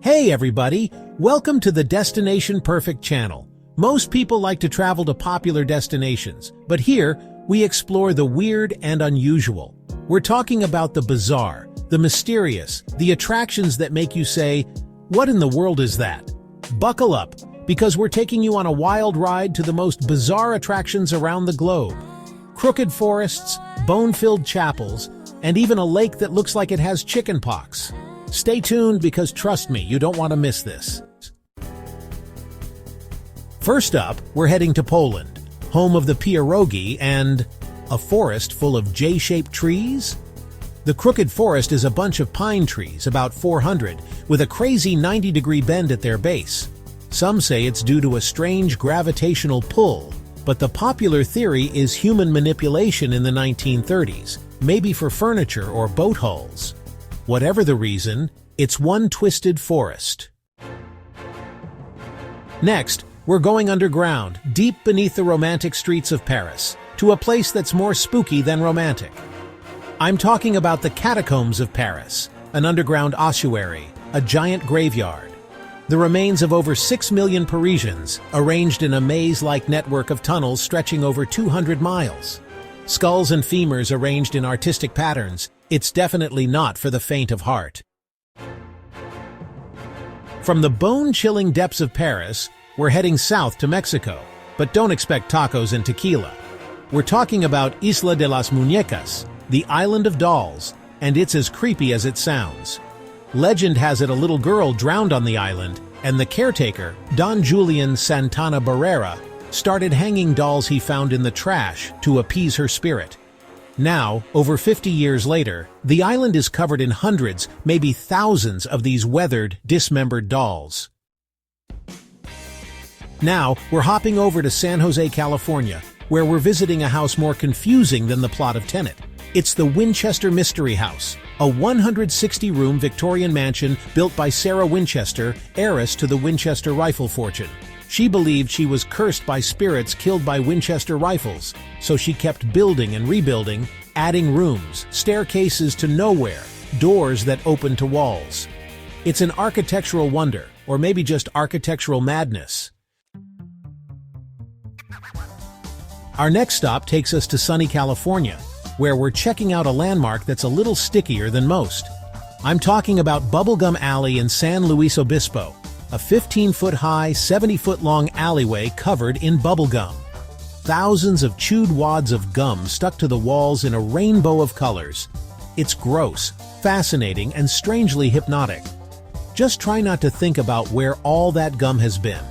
Hey everybody, welcome to the Destination Perfect channel. Most people like to travel to popular destinations, but here we explore the weird and unusual. We're talking about the bizarre, the mysterious, the attractions that make you say, "What in the world is that?" Buckle up, because we're taking you on a wild ride to the most bizarre attractions around the globe. Crooked forests, bone-filled chapels, and even a lake that looks like it has chickenpox. Stay tuned because trust me, you don't want to miss this. First up, we're heading to Poland, home of the pierogi and a forest full of J-shaped trees? The Crooked Forest is a bunch of pine trees, about 400, with a crazy 90-degree bend at their base. Some say it's due to a strange gravitational pull, but the popular theory is human manipulation in the 1930s, maybe for furniture or boat hulls. Whatever the reason, it's one twisted forest. Next, we're going underground, deep beneath the romantic streets of Paris, to a place that's more spooky than romantic. I'm talking about the Catacombs of Paris, an underground ossuary, a giant graveyard. The remains of over 6 million Parisians, arranged in a maze-like network of tunnels stretching over 200 miles. Skulls and femurs arranged in artistic patterns. It's definitely not for the faint of heart. From the bone-chilling depths of Paris, we're heading south to Mexico, but don't expect tacos and tequila. We're talking about Isla de las Muñecas, the Island of Dolls, and it's as creepy as it sounds. Legend has it a little girl drowned on the island, and the caretaker, Don Julian Santana Barrera, started hanging dolls he found in the trash to appease her spirit. Now, over 50 years later, the island is covered in hundreds, maybe thousands of these weathered, dismembered dolls. Now, we're hopping over to San Jose, California, where we're visiting a house more confusing than the plot of Tenet. It's the Winchester Mystery House, a 160-room Victorian mansion built by Sarah Winchester, heiress to the Winchester rifle fortune. She believed she was cursed by spirits killed by Winchester rifles, so she kept building and rebuilding, adding rooms, staircases to nowhere, doors that open to walls. It's an architectural wonder, or maybe just architectural madness. Our next stop takes us to sunny California, where we're checking out a landmark that's a little stickier than most. I'm talking about Bubblegum Alley in San Luis Obispo, a 15-foot-high, 70-foot-long alleyway covered in bubblegum. Thousands of chewed wads of gum stuck to the walls in a rainbow of colors. It's gross, fascinating, and strangely hypnotic. Just try not to think about where all that gum has been.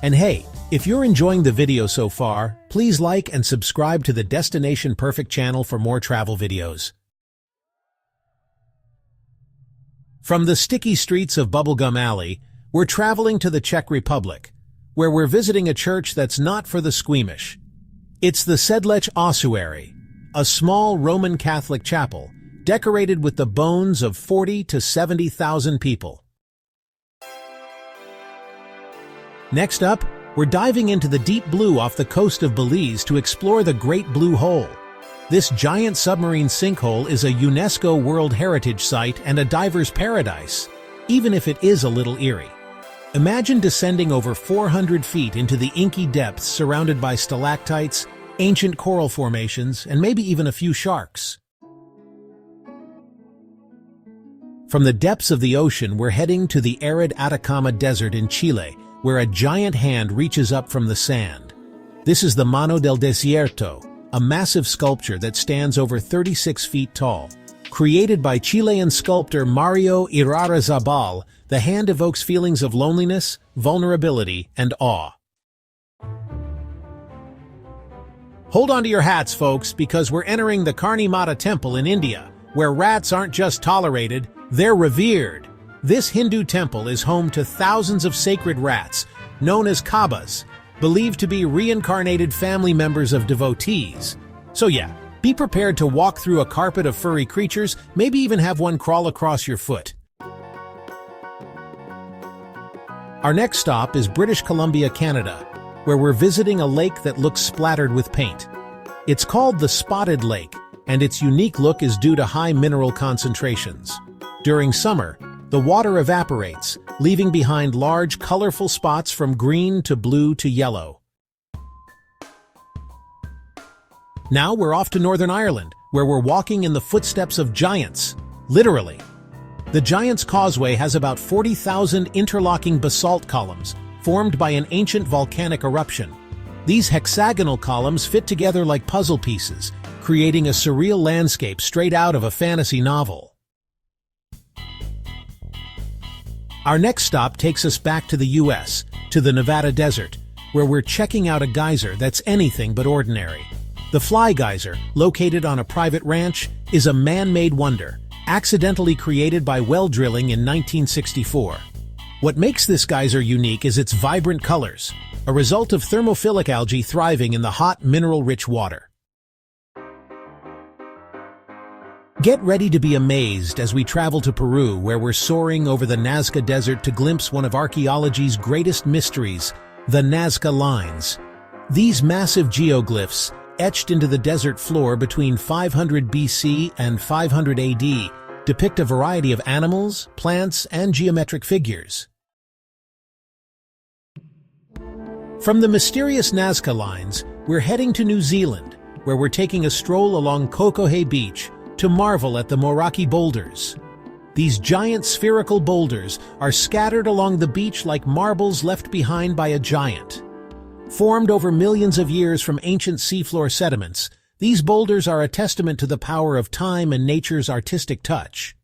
And hey, if you're enjoying the video so far, please like and subscribe to the Destination Perfect channel for more travel videos. From the sticky streets of Bubblegum Alley, we're traveling to the Czech Republic, where we're visiting a church that's not for the squeamish. It's the Sedlec Ossuary, a small Roman Catholic chapel decorated with the bones of 40 to 70,000 people. Next up, we're diving into the deep blue off the coast of Belize to explore the Great Blue Hole. This giant submarine sinkhole is a UNESCO World Heritage Site and a diver's paradise, even if it is a little eerie. Imagine descending over 400 feet into the inky depths surrounded by stalactites, ancient coral formations, and maybe even a few sharks. From the depths of the ocean, we're heading to the arid Atacama Desert in Chile, where a giant hand reaches up from the sand. This is the Mano del Desierto, a massive sculpture that stands over 36 feet tall. Created by Chilean sculptor Mario Irarrázaval, the hand evokes feelings of loneliness, vulnerability, and awe. Hold on to your hats, folks, because we're entering the Karni Mata Temple in India, where rats aren't just tolerated, they're revered. This Hindu temple is home to thousands of sacred rats, known as kabbas, believed to be reincarnated family members of devotees. So yeah, be prepared to walk through a carpet of furry creatures, maybe even have one crawl across your foot. Our next stop is British Columbia, Canada, where we're visiting a lake that looks splattered with paint. It's called the Spotted Lake, and its unique look is due to high mineral concentrations. During summer, the water evaporates, leaving behind large, colorful spots from green to blue to yellow. Now we're off to Northern Ireland, where we're walking in the footsteps of giants, literally. The Giant's Causeway has about 40,000 interlocking basalt columns, formed by an ancient volcanic eruption. These hexagonal columns fit together like puzzle pieces, creating a surreal landscape straight out of a fantasy novel. Our next stop takes us back to the US, to the Nevada desert, where we're checking out a geyser that's anything but ordinary. The Fly Geyser, located on a private ranch, is a man-made wonder, accidentally created by well drilling in 1964. What makes this geyser unique is its vibrant colors, a result of thermophilic algae thriving in the hot, mineral-rich water. Get ready to be amazed as we travel to Peru, where we're soaring over the Nazca Desert to glimpse one of archaeology's greatest mysteries, the Nazca Lines. These massive geoglyphs, etched into the desert floor between 500 BC and 500 AD, depict a variety of animals, plants, and geometric figures. From the mysterious Nazca Lines, we're heading to New Zealand, where we're taking a stroll along Kokohe Beach to marvel at the Moraki boulders. These giant spherical boulders are scattered along the beach like marbles left behind by a giant. Formed over millions of years from ancient seafloor sediments, these boulders are a testament to the power of time and nature's artistic touch.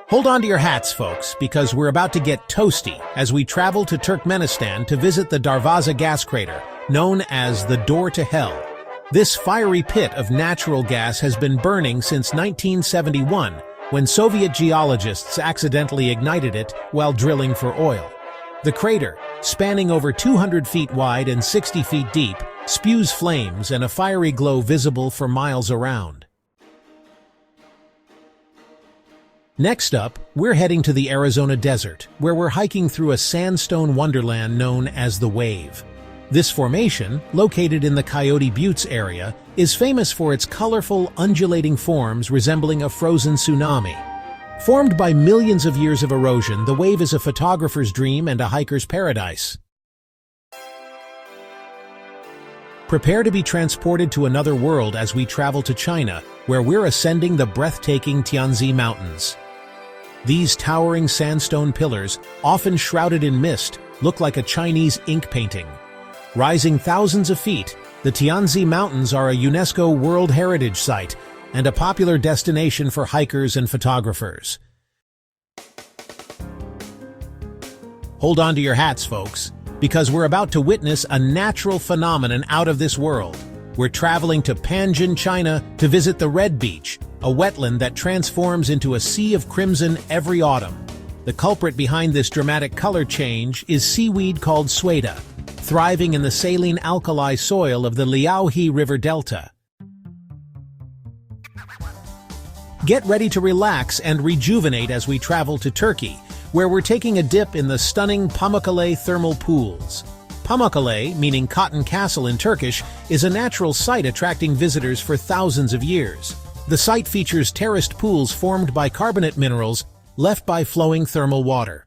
Hold on to your hats, folks, because we're about to get toasty as we travel to Turkmenistan to visit the Darvaza gas crater, known as the Door to Hell. This fiery pit of natural gas has been burning since 1971, when Soviet geologists accidentally ignited it while drilling for oil. The crater, spanning over 200 feet wide and 60 feet deep, spews flames and a fiery glow visible for miles around. Next up, we're heading to the Arizona desert, where we're hiking through a sandstone wonderland known as the Wave. This formation, located in the Coyote Buttes area, is famous for its colorful, undulating forms resembling a frozen tsunami. Formed by millions of years of erosion, the Wave is a photographer's dream and a hiker's paradise. Prepare to be transported to another world as we travel to China, where we're ascending the breathtaking Tianzi Mountains. These towering sandstone pillars, often shrouded in mist, look like a Chinese ink painting. Rising thousands of feet, the Tianzi Mountains are a UNESCO World Heritage Site and a popular destination for hikers and photographers. Hold on to your hats, folks, because we're about to witness a natural phenomenon out of this world. We're traveling to Panjin, China to visit the Red Beach, a wetland that transforms into a sea of crimson every autumn. The culprit behind this dramatic color change is seaweed called sueda, thriving in the saline alkali soil of the Liaohe River Delta. Get ready to relax and rejuvenate as we travel to Turkey, where we're taking a dip in the stunning Pamukkale thermal pools. Pamukkale, meaning Cotton Castle in Turkish, is a natural site attracting visitors for thousands of years. The site features terraced pools formed by carbonate minerals left by flowing thermal water.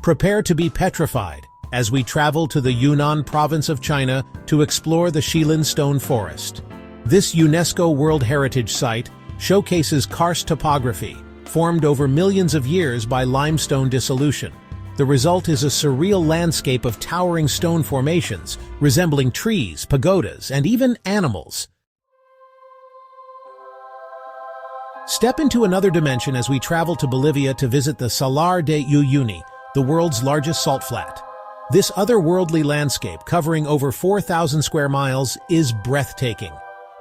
Prepare to be petrified as we travel to the Yunnan province of China to explore the Shilin Stone Forest. This UNESCO World Heritage Site showcases karst topography, formed over millions of years by limestone dissolution. The result is a surreal landscape of towering stone formations, resembling trees, pagodas, and even animals. Step into another dimension as we travel to Bolivia to visit the Salar de Uyuni, the world's largest salt flat. This otherworldly landscape, covering over 4,000 square miles, is breathtaking.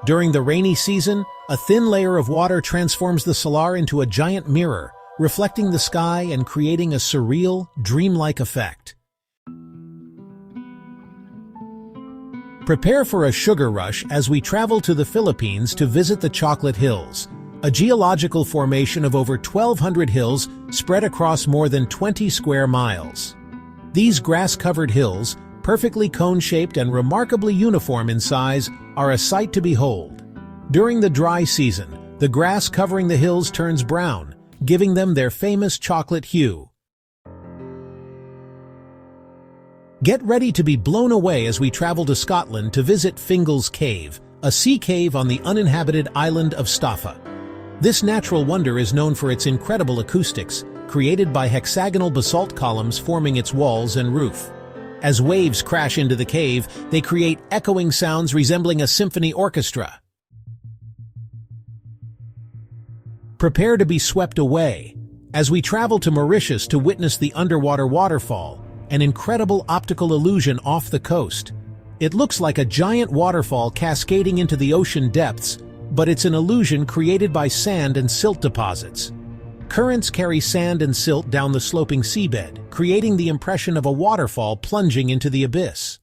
During the rainy season, a thin layer of water transforms the salar into a giant mirror, reflecting the sky and creating a surreal, dreamlike effect. Prepare for a sugar rush as we travel to the Philippines to visit the Chocolate Hills, a geological formation of over 1,200 hills spread across more than 20 square miles. These grass-covered hills, perfectly cone-shaped and remarkably uniform in size, are a sight to behold. During the dry season, the grass covering the hills turns brown, giving them their famous chocolate hue. Get ready to be blown away as we travel to Scotland to visit Fingal's Cave, a sea cave on the uninhabited island of Staffa. This natural wonder is known for its incredible acoustics, created by hexagonal basalt columns forming its walls and roof. As waves crash into the cave, they create echoing sounds resembling a symphony orchestra. Prepare to be swept away as we travel to Mauritius to witness the underwater waterfall, an incredible optical illusion off the coast. It looks like a giant waterfall cascading into the ocean depths, but it's an illusion created by sand and silt deposits. Currents carry sand and silt down the sloping seabed, creating the impression of a waterfall plunging into the abyss.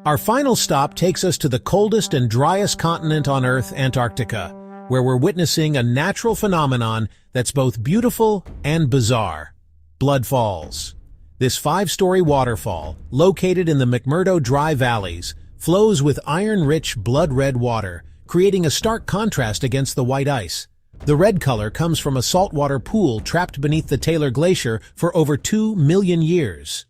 Our final stop takes us to the coldest and driest continent on Earth, Antarctica, where we're witnessing a natural phenomenon that's both beautiful and bizarre. Blood Falls. This 5-story waterfall, located in the McMurdo Dry Valleys, flows with iron-rich blood-red water, creating a stark contrast against the white ice. The red color comes from a saltwater pool trapped beneath the Taylor Glacier for over 2 million years.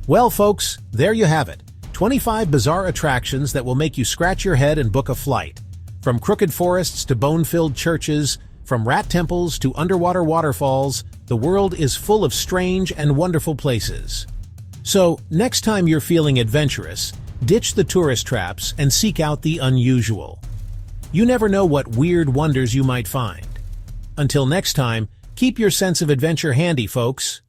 Well, folks, there you have it. 25 bizarre attractions that will make you scratch your head and book a flight. From crooked forests to bone-filled churches, from rat temples to underwater waterfalls, the world is full of strange and wonderful places. So, next time you're feeling adventurous, ditch the tourist traps and seek out the unusual. You never know what weird wonders you might find. Until next time, keep your sense of adventure handy, folks.